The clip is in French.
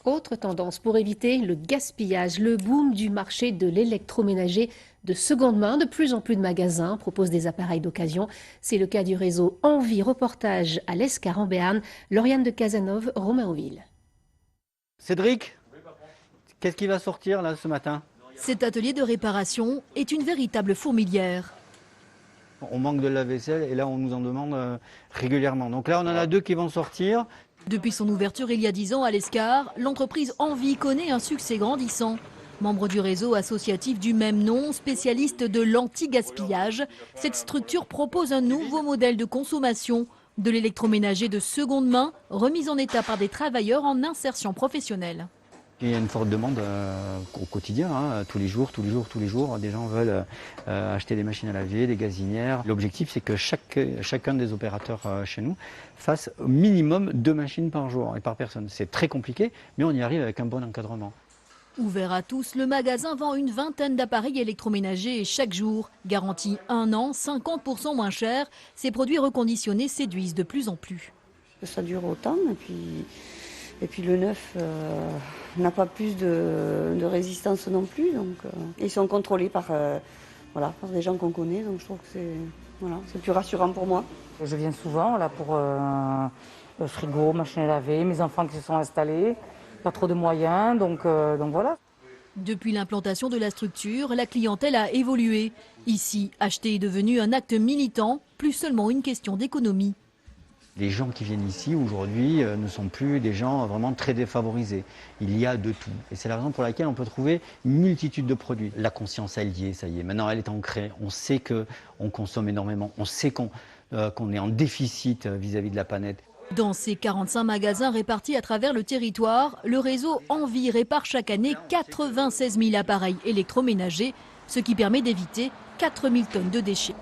Autre tendance pour éviter le gaspillage, le boom du marché de l'électroménager de seconde main. De plus en plus de magasins proposent des appareils d'occasion. C'est le cas du réseau Envie Reportage à l'Escar en Béarn. Lauriane de Casanove, Romainville. Cédric, qu'est-ce qui va sortir là ce matin? Cet atelier de réparation est une véritable fourmilière. On manque de lave-vaisselle et là on nous en demande régulièrement. Donc là on en a 2 qui vont sortir. Depuis son ouverture il y a 10 ans à l'Escar, l'entreprise Envie connaît un succès grandissant. Membre du réseau associatif du même nom, spécialiste de l'anti-gaspillage, cette structure propose un nouveau modèle de consommation, de l'électroménager de seconde main, remis en état par des travailleurs en insertion professionnelle. Il y a une forte demande au quotidien, tous les jours. Des gens veulent acheter des machines à laver, des gazinières. L'objectif, c'est que chacun des opérateurs chez nous fasse au minimum 2 machines par jour et par personne. C'est très compliqué, mais on y arrive avec un bon encadrement. Ouvert à tous, le magasin vend une vingtaine d'appareils électroménagers chaque jour. Garantie 1 an, 50% moins cher. Ces produits reconditionnés séduisent de plus en plus. Ça dure autant et puis le neuf n'a pas plus de résistance non plus. Donc, ils sont contrôlés par des gens qu'on connaît, donc je trouve que c'est plus rassurant pour moi. Je viens souvent là pour frigo, machine à laver, mes enfants qui se sont installés, pas trop de moyens, donc voilà. Depuis l'implantation de la structure, la clientèle a évolué. Ici, acheter est devenu un acte militant, plus seulement une question d'économie. Les gens qui viennent ici aujourd'hui ne sont plus des gens vraiment très défavorisés. Il y a de tout. Et c'est la raison pour laquelle on peut trouver une multitude de produits. La conscience, elle y est, ça y est. Maintenant, elle est ancrée. On sait qu'on consomme énormément. On sait qu'on est en déficit vis-à-vis de la planète. Dans ces 45 magasins répartis à travers le territoire, le réseau Envie répare chaque année 96 000 appareils électroménagers, ce qui permet d'éviter 4 000 tonnes de déchets.